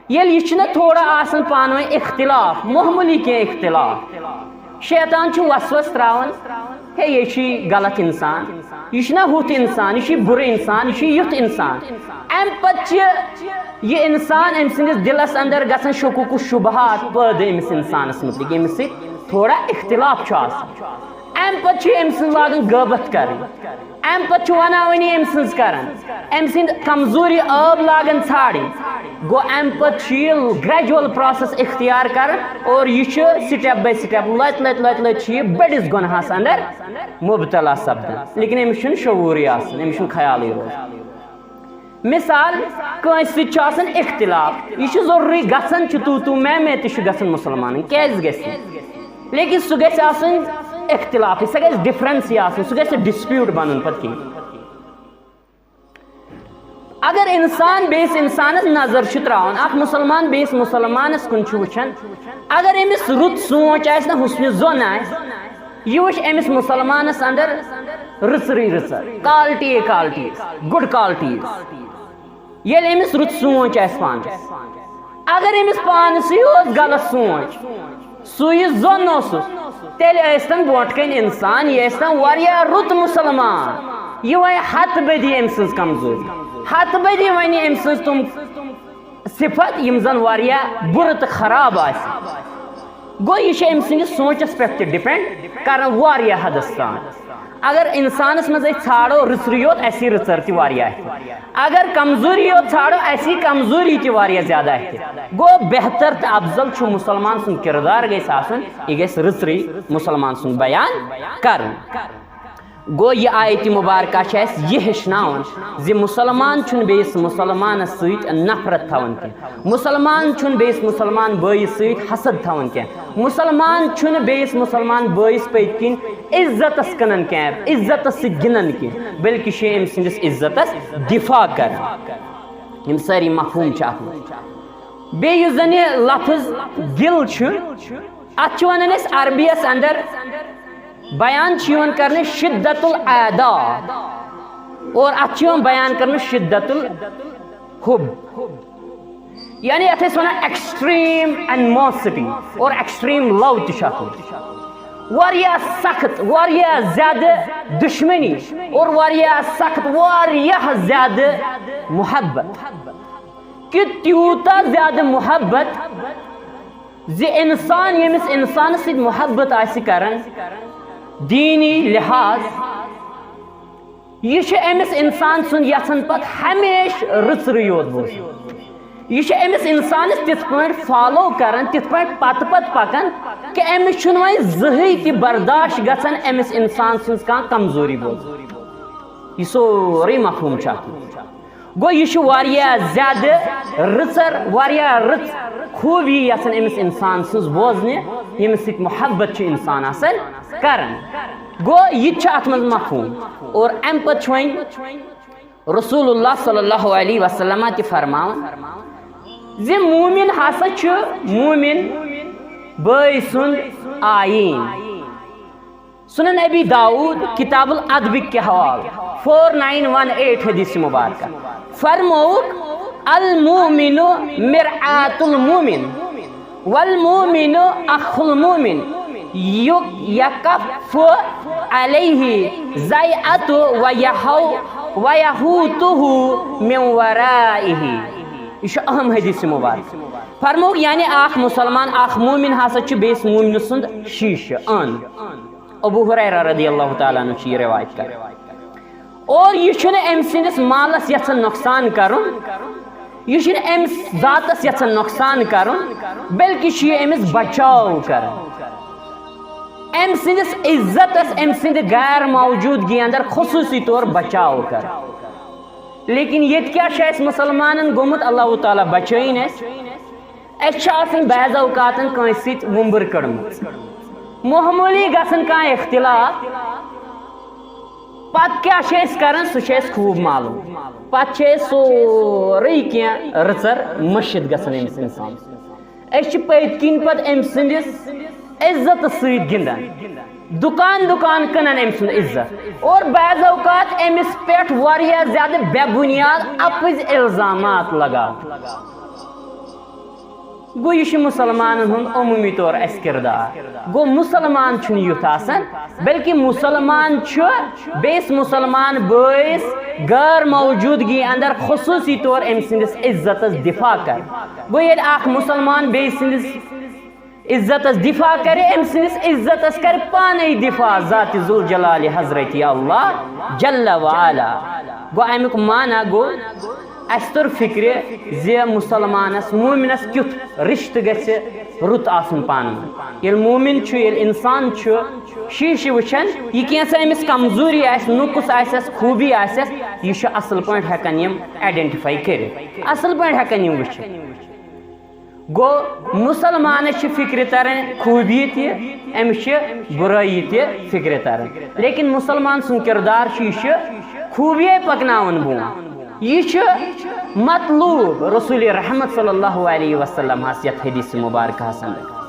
یہ تھوڑا آسان پانوی اختلاف معمولی کی اختلاف شیطان وسوس تراون ہے یہ غلط انسان یہ ہوت انسان یہ بر انسان یہ یوت انسان ام پتہ یہ انسان ام سندس دلس اندر گژھان شکوک و شبہات پید امس انسانس متعلق یمس سۭتۍ تھوڑا اختلاف ام پتہ ام سن لاگان غیبت کرن ام پتہ وناونی ام سنز کران ام سند کمزوری آب لاگان ژھانڈن گو ام پتہ گریجول پروسیس اختیار کران اور یہ سٹیپ بائی سٹیپ لت لت لت لت یہ بڑس گناہس اندر مبتلا سپدان لیکن امس شعوری آسان امس خیالی روز مثال کنس سان اختلاف یہ ضروری گھن تو میں تہ گھن مسلمان کیاز گژھِ لیکن سہ گژھِ آسن اختلاف سہ گژھِ ڈفرنس آسن سہ گژھِ ڈسپیوٹ بنن پتہ کہیں اگر انسان بیس انسانس نظر تراؤن اخ مسلمان بیس مسلمانس کن وچھان اگر امس رت سوچ آس نا حسن زون آس یہ وچھ امس مسلمانس اندر رژری رژر کالٹی کالٹیز گڈ کالٹیز یل امس رت سوچ آس پانس اگر امس پانسی غلط سوچ سہ زون تیل ٲسۍتن برونٛٹھ کَنۍ انسان یہ ٲسۍتن واریاہ رُت مسلمان یہ وۄنۍ ہتھ بدی أمۍ سٕنٛز کمزوری ہتھ بدی ونہِ أمۍ سٕنٛز تِم صفت یِم زن واریاہ بُرٕ تہٕ خراب آسہِ گوٚو یہِ چھِ أمۍ سٕنٛدِس سونٛچس پٮ۪ٹھ تہِ ڈِپٮ۪نٛڈ کران واریاہ حدس تام اگر انسانس مز ژھانڈو رژری یوت اسی رژر تہِ واریاہ اتھِ اگر کمزوری یوت ژھانڈو اسی کمزوری تہِ واریاہ زیادہ اتھِ گوٚو بہتر تہٕ افضل چھُ مسلمان سُنٛد کردار گژھِ آسُن یہِ گژھِ رژری مسلمان سُنٛد بیان کرُن گو یہ آیت مبارکہ چھِ اَسہِ یہِ ہیٚچھناوان زِ مسلمان چھُنہٕ بیٚیِس مسلمانس سۭتۍ نفرت تھاوان کینٛہہ مسلمان چھُنہٕ بیٚیِس مسلمان بٲیِس سۭتۍ حسد تھاوان کینٛہہ مسلمان چھُنہٕ بیٚیِس مسلمان بٲیِس پٔتۍ کِنۍ عزتس کٕنان کینٛہہ عزتس سۭتۍ گِنٛدان کینٛہہ بلکہِ چھِ أمۍ سٕنٛدِس عزتس دفاع کران یِم سٲری مفہوٗم چھِ اتھ منٛز بیٚیہِ یُس زن یہِ لفظ دل چھُ اتھ چھِ ونان أسۍ عربیس اندر بیان کرنے شدت الاعداء اور ات بیان کرنے شدت الحب یعنی ات ایکسٹریم اینیموسٹی اور ایکسٹریم لو تہ سخت واریاہ زیادہ دشمنی اور واریاہ سخت واریاہ زیادہ محبت کہ تیوتا زیادہ محبت زِ انسان یمس انسان سۭتۍ محبت آسہِ کران دینی لحاظ یہ امس انسان سن یژھان پتہ ہمیشہ رژری یوت بوزن یہ امس انسانس تِتھ پٲٹھۍ فالو کران تِتھ پٲٹھۍ پتہ پتہ پکان کہ امس چھُنہٕ وۄنۍ زٕہٕنۍ تہِ برداشت گژھان امس انسان سٕنٛز کانٛہہ کمزوری بوزن یہ سورُے مفہوٗم چھُ اتھ منٛز گوٚو یہ چھُ واریاہ زیادٕ رٕژر واریاہ رٕژ خوٗبی یژھان امس انسان سٕنٛز بوزنہِ ییٚمِس سۭتۍ محبت چھُ انسان آسان کران گوٚو یہِ تہِ چھُ اتھ منٛز مفہوٗم اور امہِ پتہٕ چھُ وۄنۍ رسول اللہ صلی اللہ علیہ وسلم تہِ فرماوان زِ مومن ہسا چھُ مومن بٲے سُنٛد آیٖن سنن ابی داؤد کتاب الادب کے حوالہ 4918 حدیث مبارکہ فرموک المومن مرآت المومن والمومن اخ المومن یکف علیہ زیعت ویہوتہ من ورائہ یہ اہم حدیث مبارک فرموک یعنی اخ مسلمان اخ مومن ہسا چھ بیس مومن سند شیشہ ابو ہریرہ رضی اللہ تعالیٰ عنہ یہ روایت کر اور یہ چھنہ ام سندس مالس یژھان نقصان کرن یہ چھنہ امس ذاتس یژھان نقصان کرن بلکہ چھ یہ امس بچاؤ کرن ام سندس عزتس ام سند غیر موجودگی اندر خصوصی طور بچاؤ کر لیکن یہ کیا اس مسلمانن گومت اللہ تعالیٰ بچائن اس بعض اوقات کنس ست ومبر کڑمت معمولی گھن کان اختلاف پتہ کیا کران سہ خوب معلوم پتہ سورے کی رژر مشد گھان امس انسان اس پت کن پتہ ام سندس عزت ست گندان دکان دکان کنان ام سند عزت اور بعض اوقات امس پہ واریاہ زیادہ بے بنیاد اپز الزامات لگا گو یہ مسلمان ہند عمومی طور اس کردار گو مسلمان چھن یوت آسان بلکہ مسلمان بیس مسلمان بائس غیر موجودگی اندر خصوصی طور ام سندس عزت دفاع کر گو یل اخ مسلمان بیس سندس عزت دفاع کرے ام سندس عزت کر پانے دفاع ذات ذوالجلال حضرت اللہ جل وعلا گو امیک مانا گو اس تر فکر زی مسلمانس مومنس کیت رشتہ گژھِ رُت آسن پانہٕ ؤنۍ ییٚلہِ مومن چھُ ییٚلہِ انسان چھُ شیشہِ وٕچھان یہ کینٛژھا أمِس کمزوری آسہِ نقص آسٮ۪س خوٗبی آسٮ۪س یہ چھُ اصل پٲٹھۍ ہٮ۪کان یِم آیڈنٹِفاے کٔرِتھ اصل پٲٹھۍ ہٮ۪کان یِم وٕچھِتھ گو مسلمانس چھِ فکرِ تران خوٗبی تہِ أمِس چھِ بُرٲیی تہِ فکرِ تران لیکن مسلمان سُنٛد کردار چھُ یہِ چھُ خوٗبیے پکناوان برونٛٹھ یہ مطلوب رسول رحمت صلی اللہ علیہ وسلم یت حدیث مبارکہ اندر